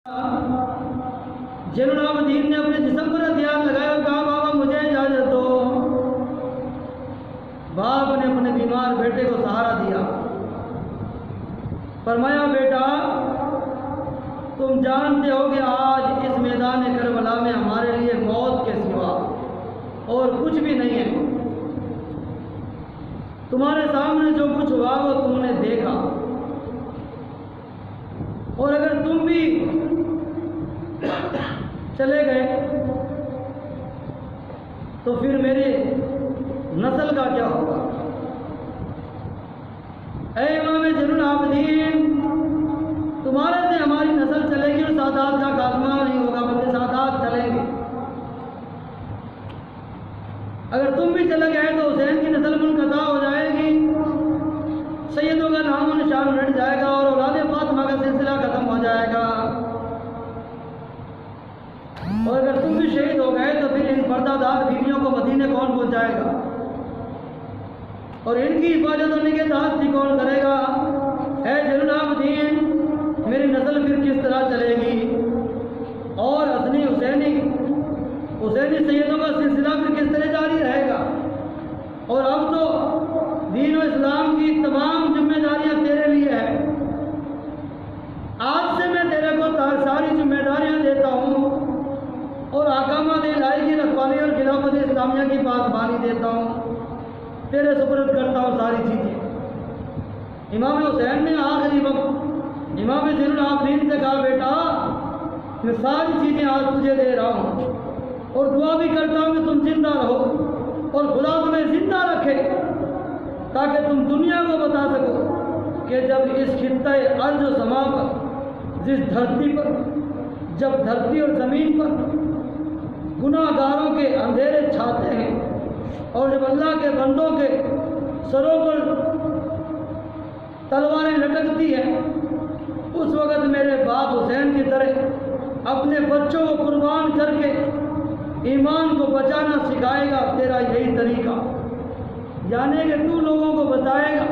زین العابدین نے اپنے جسم پر ہتھیار لگایا اور کہا بابا مجھے اجازت دو۔ باپ نے اپنے بیمار بیٹے کو سہارا دیا، فرمایا بیٹا تم جانتے ہو کہ آج اس میدان کربلا میں ہمارے لیے موت کے سوا اور کچھ بھی نہیں ہے۔ تمہارے سامنے جو کچھ ہوا وہ تم نے دیکھا، اور اگر تم بھی چلے گئے تو پھر میری نسل کا کیا ہوگا؟ اے امام زین العابدین، تمہارے سے ہماری نسل چلے گی اور سادات کا خاتمہ نہیں ہوگا بلکہ سادات چلیں گے۔ اگر تم بھی چلے گئے تو حسین کی نسل منقطع ہو جائے گی، سیدوں کا نام و نشان مٹ جائے گا اور اولاد فاطمہ کا سلسلہ ختم ہو جائے گا۔ اور اگر تم بھی شہید ہو گئے تو پھر ان پردہ دار بیویوں کو مدینے کون پہنچائے گا، اور ان کی حفاظت اور نگہداشت کون کرے گا؟ اے زین العابدین، میری نسل پھر کس طرح چلے گی، اور حسنی حسینی سیدوں کا سلسلہ پھر کس طرح جاری رہے گا؟ اور اب تو دین و اسلام کی تمام ذمہ داریاں تیرے لیے ہیں۔ آج سے میں تیرے کو ساری ذمہ داریاں دیتا ہوں اور احکامات الہی کی رکھوالی اور خلافت اسلامیہ کی پاسبانی دیتا ہوں، تیرے سپرد کرتا ہوں ساری چیزیں۔ امام حسین نے آخری وقت امام زین العابدین سے کہا بیٹا میں ساری چیزیں آج تجھے دے رہا ہوں، اور دعا بھی کرتا ہوں کہ تم زندہ رہو اور خدا تمہیں زندہ رکھے تاکہ تم دنیا کو بتا سکو کہ جب اس خطہ ارض و سما پر، جس دھرتی پر، جب دھرتی اور زمین پر گناہ گاروں کے اندھیرے چھاتے ہیں اور جب اللہ کے بندوں کے سروں پر تلواریں لٹکتی ہیں، اس وقت میرے باپ حسین کی طرح اپنے بچوں کو قربان کر کے ایمان کو بچانا سکھائے گا۔ تیرا یہی طریقہ، یعنی کہ تو لوگوں کو بتائے گا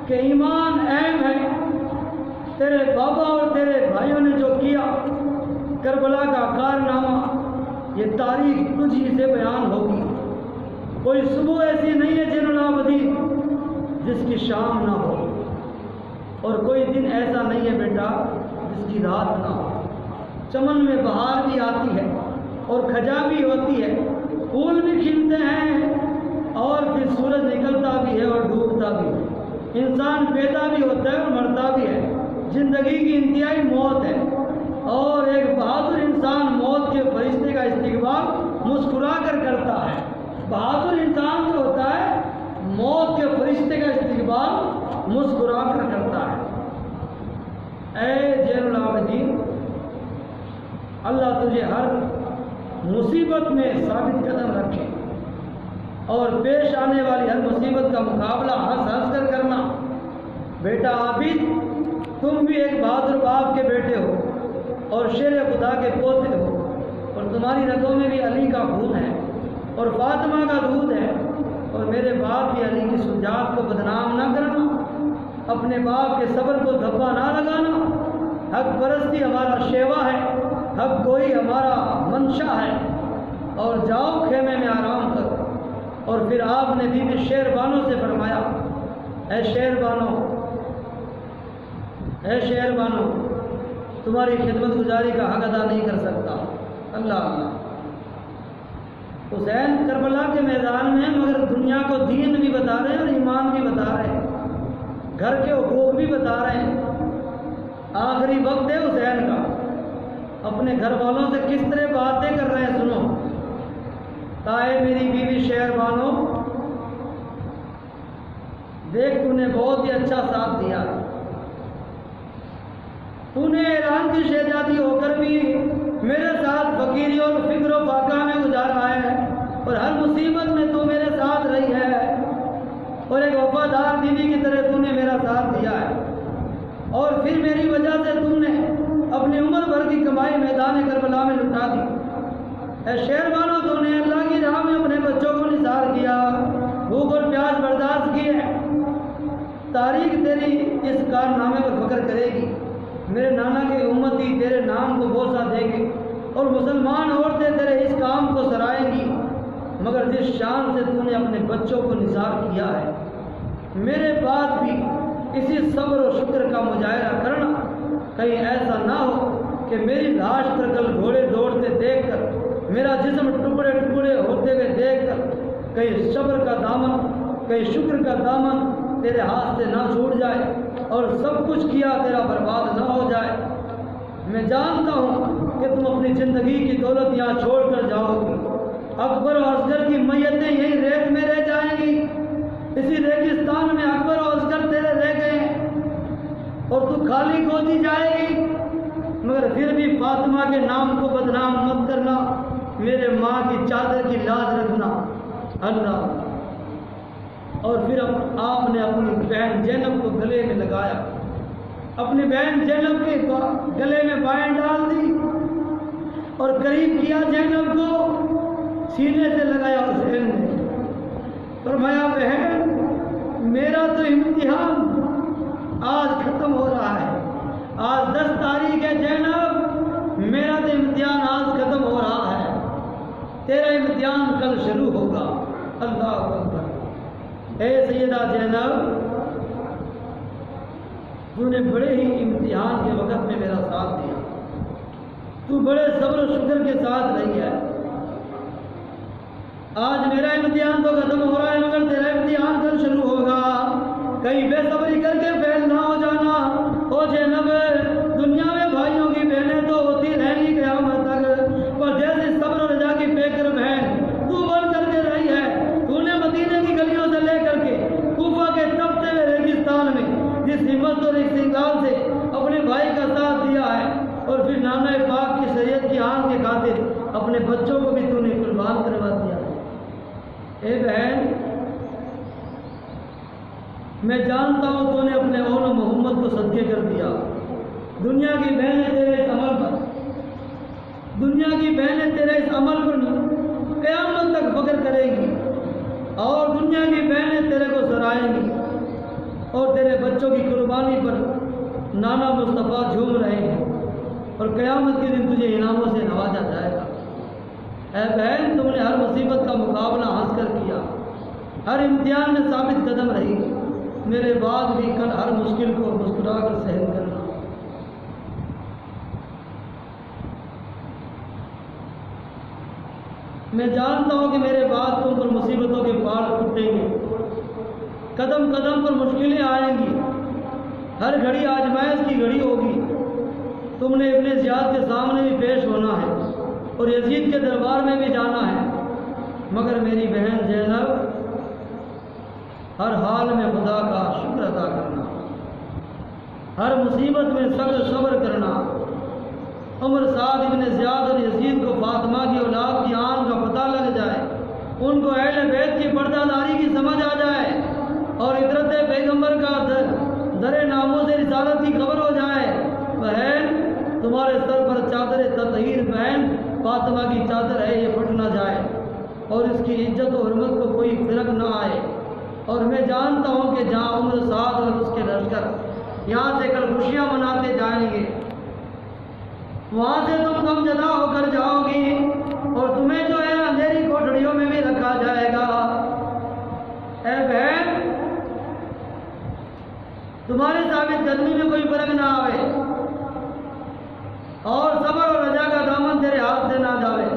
کہ ایمان اہم ہے۔ تیرے بابا اور تیرے بھائیوں نے جو کیا، کربلا کا کارنامہ، یہ تاریخ تجھی سے بیان ہوگی۔ کوئی صبح ایسی نہیں ہے زین العابدین جس کی شام نہ ہو، اور کوئی دن ایسا نہیں ہے بیٹا جس کی رات نہ ہو۔ چمن میں بہار بھی آتی ہے اور خزاں بھی ہوتی ہے، پھول بھی کھلتے ہیں، اور پھر سورج نکلتا بھی ہے اور ڈوبتا بھی ہے، انسان پیدا بھی ہوتا ہے اور مرتا بھی ہے، زندگی کی انتہائی موت ہے، اور ایک بہادر انسان موت کے فرشتے کا استقبال مسکرا کر کرتا ہے۔ بہادر انسان جو ہوتا ہے موت کے فرشتے کا استقبال مسکرا کر کرتا ہے۔ اے زین العابدین، اللہ تجھے ہر مصیبت میں ثابت قدم رکھے اور پیش آنے والی ہر مصیبت کا مقابلہ ہنس ہنس کر کرنا۔ بیٹا عابد، تم بھی ایک بہادر باپ کے بیٹے ہو اور شیر خدا کے پوتے ہو، اور تمہاری رگوں میں بھی علی کا خون ہے اور فاطمہ کا دودھ ہے، اور میرے باپ بھی علی کی شجاعت کو بدنام نہ کرنا، اپنے باپ کے صبر کو دھبا نہ لگانا۔ حق پرستی ہمارا شیوا ہے، حق گوئی ہمارا منشا ہے، اور جاؤ خیمے میں آرام کرو۔ اور پھر آپ نے بی بی شیر بانو سے فرمایا، اے شیر بانو، اے شیر بانو، تمہاری خدمت گزاری کا حق ادا نہیں کر سکتا۔ اللہ اللہ، حسین کربلا کے میدان میں مگر دنیا کو دین بھی بتا رہے ہیں اور ایمان بھی بتا رہے ہیں، گھر کے حقوق بھی بتا رہے ہیں۔ آخری وقت ہے حسین کا، اپنے گھر والوں سے کس طرح باتیں کر رہے ہیں سنو۔ کہا میری بیوی شیر بانو، دیکھ تو نے بہت ہی اچھا ساتھ دیا، تو نے ایران کی شہزادی ہو کر بھی میرے ساتھ فقیری اور فکر و فاقہ میں گزارا ہے، اور ہر مصیبت میں تو میرے ساتھ رہی ہے، اور ایک وفادار بیوی کی طرح تو نے میرا ساتھ دیا ہے، اور پھر میری وجہ سے تم نے اپنی عمر بھر کی کمائی میدان کربلا میں لٹا دی۔ اے شیر بانو، تو نے اللہ کی راہ میں اپنے بچوں کو نثار کیا، بھوک اور پیاس برداشت کی ہے، تاریخ تیری اس کارنامے پر فخر کرے گی۔ میرے نانا کے امتی تیرے نام کو بوسہ دیں گے اور مسلمان عورتیں تیرے اس کام کو سرائیں گی، مگر جس شان سے تو نے اپنے بچوں کو نثار کیا ہے، میرے بعد بھی اسی صبر و شکر کا مظاہرہ کرنا، کہیں ایسا نہ ہو کہ میری لاش پر کل گھوڑے دوڑتے دیکھ کر، میرا جسم ٹکڑے ٹکڑے ہوتے ہوئے دیکھ کر، کہیں صبر کا دامن، کہیں شکر کا دامن تیرے ہاتھ سے نہ چھوٹ جائے اور سب کچھ کیا تیرا برباد نہ ہو جائے۔ میں جانتا ہوں کہ تم اپنی زندگی کی دولت یہاں چھوڑ کر جاؤ گی، اکبر و اصغر کی میتیں یہی ریت میں رہ جائیں گی، اسی ریگستان میں اکبر و اصغر تیرے رہ گئے اور تو خالی کھودی جائے گی، مگر پھر بھی فاطمہ کے نام کو بدنام مت کرنا، میرے ماں کی چادر کی لاج رکھنا۔ اللہ۔ اور پھر آپ نے اپنی بہن زینب کو گلے میں لگایا، اپنی بہن زینب کے گلے میں بائیں ڈال دی اور قریب کیا زینب کو، سینے سے لگایا حسین نے، فرمایا بہن میرا تو امتحان آج ختم ہو رہا ہے، آج 10 تاریخ ہے زینب، میرا تو امتحان آج ختم ہو رہا ہے، تیرا امتحان کل شروع ہوگا۔ اللہ اکبر۔ اے سیدہ زینب، تو نے بڑے ہی امتحان کے وقت میں میرا ساتھ دیا، تو بڑے صبر و شکر کے ساتھ رہی ہے، آج میرا امتحان تو ختم ہو رہا ہے مگر تیرا امتحان کل شروع ہوگا، کہیں بے صبری کر کے فیل نہ ہو جانا۔ او زینب، دنیا میں بھائیوں کی بہنیں تو ہوتی رہیں گی قیامت تک، پر جیسے صبر و رجا کی پیکر بہن تو بن کر کے رہی ہے، تو نے مدینے کی گلیوں سے لے کر کے کوفہ کے تپتے ہوئے ریگستان میں جس ہمت اور استقلال سے اپنے بھائی کا ساتھ دیا ہے، اور پھر نانا پاک کی شریعت کی آن کے خاطر اپنے بچوں کو بھی تو نے قربان کروا دیا ہے۔ اے بہن، میں جانتا ہوں تو نے اپنے اول محمد کو صدقے کر دیا، دنیا کی بہنیں تیرے اس عمل پر، دنیا کی بہنیں تیرے اس عمل پر قیامت تک فخر کریں گی، اور دنیا کی بہنیں تیرے کو سرائیں گی، اور تیرے بچوں کی قربانی پر نانا مصطفیٰ جھوم رہے ہیں، اور قیامت کے دن تجھے انعاموں سے نوازا جائے گا۔ اے بہن، تم نے ہر مصیبت کا مقابلہ ہنس کر کیا، ہر امتحان میں ثابت قدم رہی، میرے بعد بھی کل ہر مشکل کو مسکرا کر سہن کرنا۔ میں جانتا ہوں کہ میرے بعد تم پر مصیبتوں کے پہاڑ ٹوٹیں گے، قدم قدم پر مشکلیں آئیں گی، ہر گھڑی آزمائش کی گھڑی ہوگی، تم نے ابن زیاد کے سامنے بھی پیش ہونا ہے اور یزید کے دربار میں بھی جانا ہے، مگر میری بہن زینب، ہر حال میں خدا کا شکر ادا کرنا، ہر مصیبت میں صبر کرنا۔ عمر سعد ابن زیاد اور یزید کو فاطمہ کی اولاد کی آن کا پتہ لگ جائے، ان کو اہل بیت کی پردہ داری کی سمجھ آ جائے، اور عطرت پیغمبر کا در ناموں سے رسالت کی خبر ہو جائے، بہن تمہارے سر پر چادر تطہیر بہن فاطمہ کی چادر ہے، یہ پھٹ نہ جائے اور اس کی عزت و حرمت کو کوئی فرق نہ آئے۔ اور میں جانتا ہوں کہ جہاں عمر سعد اور اس کے لشکر یہاں سے کل خوشیاں مناتے جائیں گے، وہاں سے تم غم زدہ ہو کر جاؤ گی، اور تمہیں جو ہے اندھیری کوٹڑیوں میں بھی رکھا جائے گا۔ اے بہن، تمہاری ثابت قدمی میں کوئی فرق نہ آئے، اور صبر اور رجا کا دامن تیرے ہاتھ سے نہ جاوے،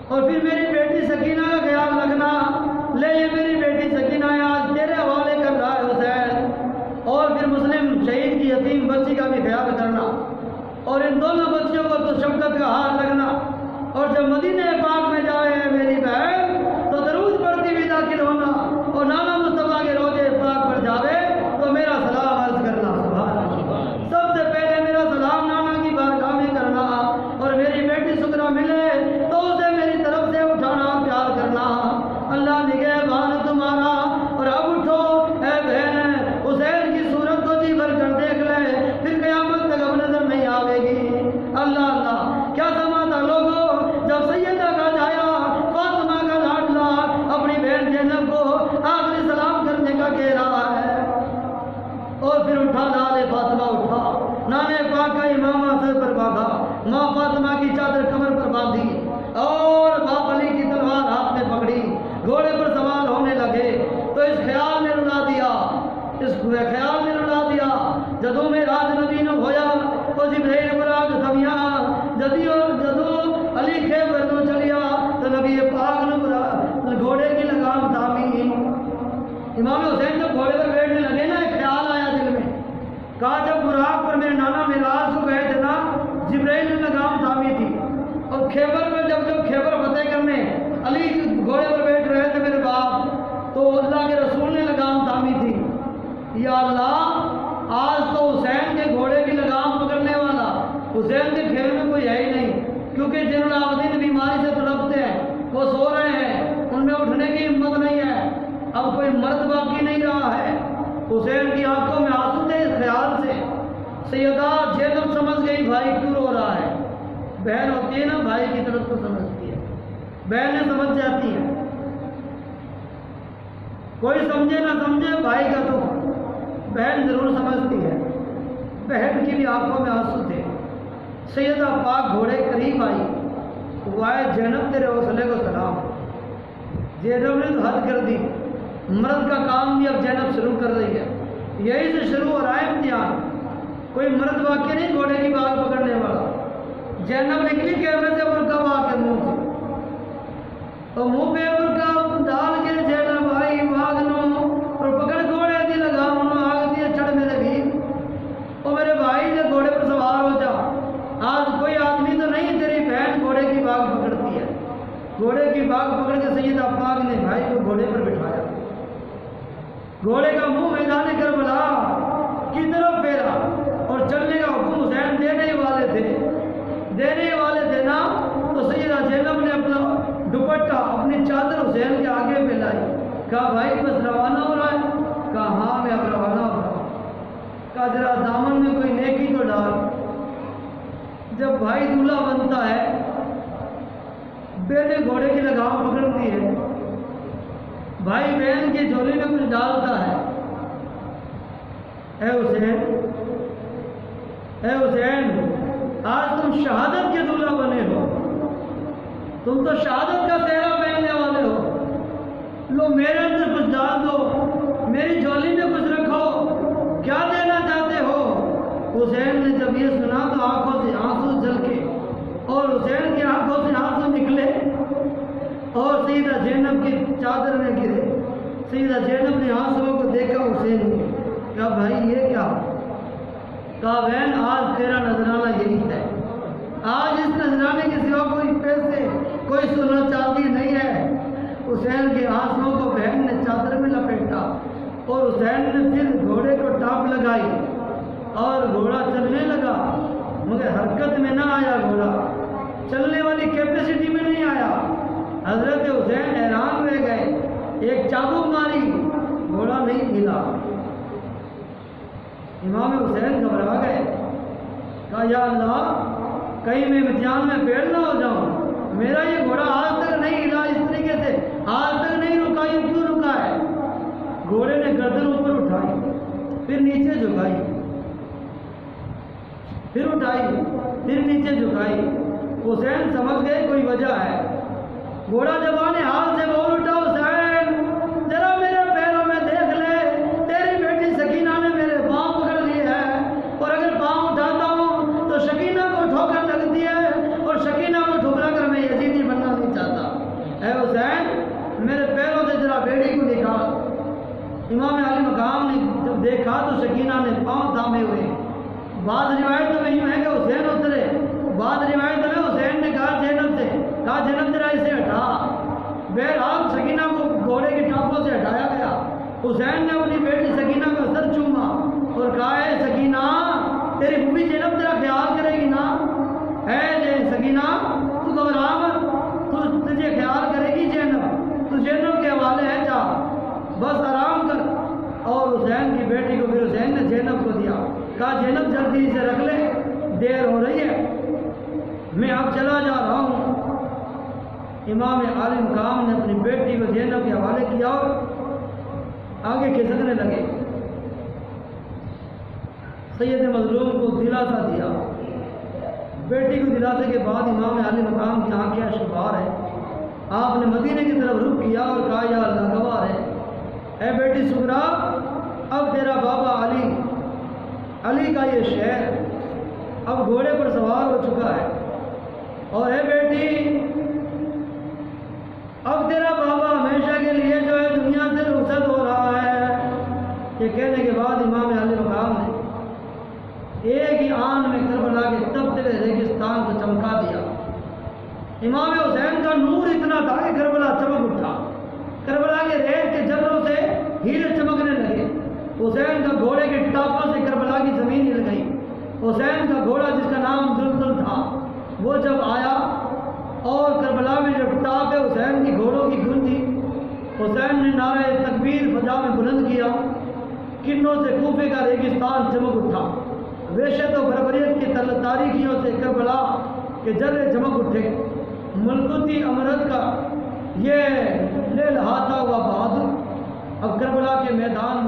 اور پھر میری بیٹی سکینہ کا خیال رکھنا، لے یہ میری بیٹی سکینہ آج تیرے حوالے کر رہا ہے حسین، اور پھر مسلم شہید کی یتیم بچی کا بھی خیال کرنا، اور ان دونوں بچیوں کو تو شفقت کا ہاتھ رکھنا، اور جب مدینہ پاک میں جائے میری بہن تو درود پڑھتی بھی داخل ہونا، اور نانا مصطفیٰ کے روضے پاک پر جاوے تو میرا سلام عرض کرنا، سبحان اللہ، سب سے پہلے میرا سلام نانا کی بارگاہ میں کرنا، اور میری بیٹی سکرا ملے تو اسے میری طرف سے اٹھانا، پیار کرنا، اللہ نگہبان تمہارا۔ اور اب اٹھو اے بہن، حسین کی صورت کو جی بھر کر دیکھ لے، پھر قیامت تک اب نظر نہیں آئے گی۔ اللہ اللہ، کیا سما تھا لوگوں جب سیدہ کا جائے فاطمہ کی چادر کمر پر باندھی اور باپ علی کی تلوار ہاتھ میں پکڑی، گھوڑے پر سوار ہونے لگے تو اس خیال نے رلا دیا جدوں میں راج نبی نو ہویا تو جبریل براق دھمیا جدوں علی خیبر نو چلیا تو نبی پاک نے گھوڑے کی لگام تھامی۔ امام حسین جب گھوڑے پر بیٹھنے لگے نا، ایک خیال آیا دل میں، کہا جب براق پر میرے نانا میراث کو گئے تھے نا، جبریل نے لگام تھامی تھی، اور خیبر میں جب خیبر فتح کرنے علی گھوڑے پر بیٹھ رہے تھے میرے باپ، تو اللہ کے رسول نے لگام تھامی تھی۔ یا اللہ، آج تو حسین کے گھوڑے کی لگام پکڑنے والا حسین کے خیمے میں کوئی ہے ہی نہیں، کیونکہ جن العابدین بیماری سے تڑپتے ہیں وہ سو رہے ہیں، ان میں اٹھنے کی ہمت نہیں ہے، اب کوئی مرد باقی نہیں رہا ہے۔ حسین کی آنکھوں میں آنسو تھے اس خیال سے۔ سیدہ زینب سمجھ گئی بھائی کیوں رو رہا ہے، بہن ہوتی ہے نا بھائی کی طرف تو سمجھتی ہے، بہنیں سمجھ جاتی ہیں، کوئی سمجھے نہ سمجھے بھائی کا تو بہن ضرور سمجھتی ہے۔ بہن کی بھی آنکھوں میں آنسو تھے۔ سیدہ پاک گھوڑے قریب آئی، وائے زینب تیرے حوصلے کو سلام۔ زینب نے تو حد کر دی، مرد کا کام بھی اب زینب شروع کر رہی ہے، یہی سے شروع ہو رہا ہے امتحان۔ کوئی مرد واقعی نہیں گھوڑے کی بال پکڑنے والا۔ زینب نکلی کیمرے سے برقع پا کے منہ سے، اور منہ پہ برقع ڈال کے زینب آئی بھاگنو اور پکڑ گھوڑے دی لگام آگ دیا چڑھ میرے بھی، اور میرے بھائی نے گھوڑے پر سوار ہو جا، آج کوئی آدمی تو نہیں تیری بہن گھوڑے کی باغ پکڑتی ہے۔ گھوڑے کی باغ پکڑ کے سیدہ پاک نے بھائی کو گھوڑے پر بٹھایا، گھوڑے کا منہ میدان کربلا کی طرف پھیرا، اور چلنے کا حکم حسین دینے والے تھے نا، تو سیدہ زینب نے اپنا دوپٹہ اپنی چادر حسین کے آگے پھیلائی، کہا بھائی بس روانہ ہو رہا ہے؟ کہا ہاں میں اب روانہ ہو رہا ہوں۔ کہا ذرا دامن میں کوئی نیکی تو ڈال۔ جب بھائی دولہا بنتا ہے، بیٹے گھوڑے کی لگام پکڑتی ہے، بھائی بہن کی جھولی میں کچھ ڈالتا ہے، اے حسین آج تم شہادت کے دولہا بنے ہو، تم تو شہادت کا صحرا پہننے والے ہو، لو میرے اندر کچھ ڈال دو، میری جھولی میں کچھ رکھو، کیا دینا چاہتے ہو؟ حسین نے جب یہ سنا تو آنکھوں سے آنسو جھلکے، اور حسین کی آنکھوں سے آنسو نکلے، اور سیدہ زینب کی چادر میں گرے۔ سیدہ زینب نے آنسوؤں کو دیکھا حسین نے، کہا بھائی یہ کیا؟ کہا بہن آج تیرا نذرانہ یہی ہے، آج اس نذرانے کے سوا کوئی پیسے کوئی سونا چاندی نہیں ہے۔ حسین کے آنسوؤں کو بہن نے چادر میں لپیٹا، اور حسین نے پھر گھوڑے کو ٹاپ لگائی اور گھوڑا چلنے لگا، مگر حرکت میں نہ آیا، گھوڑا چلنے والی کیپیسٹی میں نہیں آیا۔ حضرت حسین حیران رہ گئے، ایک چابک ماری، گھوڑا نہیں ہلا۔ امام حسین گھبرا گئے، کہا یا اللہ کہیں میں امتحان میں فیل نہ ہو جاؤں، میرا یہ گھوڑا آج تک نہیں ہلا، اس طریقے سے آج تک نہیں رکا، یہ کیوں رکا ہے؟ گھوڑے نے گردن اوپر اٹھائی، پھر نیچے جھکائی، پھر اٹھائی، پھر نیچے جھکائی۔ حسین سمجھ گئے کوئی وجہ ہے۔ گھوڑا زبان حال سے بول اٹھا، حسین ذرا میرے پیروں میں دیکھ لے، تیری بیٹی سکینہ نے میرے پاؤں پکڑ لیے ہیں، اور اگر پاؤں اٹھاتا ہوں تو سکینہ کو ٹھوکر لگتی ہے، اور سکینہ کو ٹھکرا کر میں یزیدی بننا نہیں چاہتا۔ اے حسین میرے پیروں سے ذرا بیڑی کو نکال۔ امام علی مقام نے جب دیکھا تو سکینہ نے پاؤں تھامے ہوئے۔ بعض روایتوں میں یوں ہے کہ حسین اترے، بعض روایتوں میں حسین نے کہا زینب سے، کہا زینب ذرا اسے ہٹا۔ بہرحال سکینہ کو گھوڑے کی ٹانپوں سے ہٹایا گیا۔ حسین نے اپنی بیٹی سکینہ کا سر چوما اور کہا اے سکینہ تیری پھوپھی زینب تیرا خیال کرے گی نا؟ اے سکینہ تو گھبرا مت، تجھے خیال کرے گی زینب، تو زینب کے حوالے ہے، جا بس آرام کر۔ اور حسین کی بیٹی کو پھر حسین نے زینب کو دیا، کہا زینب جلدی سے رکھ لے، دیر ہو رہی ہے، میں اب چلا جا رہا ہوں۔ امام علی مقام نے اپنی بیٹی کو زینب کے حوالے کیا اور آگے کھسکنے لگے۔ سید مظلوم کو دلاسا دیا، بیٹی کو دلانے کے بعد امام علی مقام کی آنکھیں اشکبار ہے. آپ نے مدینے کی طرف رخ کیا اور کہا یا اللہ گوار ہے، اے بیٹی سغرا، اب تیرا بابا علی کا یہ شہر اب گھوڑے پر سوار ہو چکا ہے، اور اے بیٹی اب تیرا بابا ہمیشہ کے لیے جو ہے دنیا سے رخصت ہو رہا ہے. یہ کہنے کے بعد امام علی مقام نے ایک ہی آن میں کربلا کے تپتے ریگستان کو چمکا دیا. امام حسین کا نور اتنا تھا کہ کربلا چمک اٹھا. کربلا کے ریت کے جلوں سے ہیرے چمکنے لگے. حسین کا گھوڑے کے ٹاپوں سے کربلا کی زمین ہل گئی. حسین کا گھوڑا جس کا نام دلدل تھا وہ جب آیا اور کربلا میں جب ٹاپ حسین کی گھوڑوں کی گونجی، حسین نے نعرہ تکبیر فضا میں بلند کیا. کنوں سے کوفے کا ریگستان چمک اٹھا. وحشت و بربریت کی تاریکیوں سے کربلا کے جلے چمک اٹھے. ملکوتی امرت کا یہ لہلہاتا ہوا بہادر اب کربلا کے میدان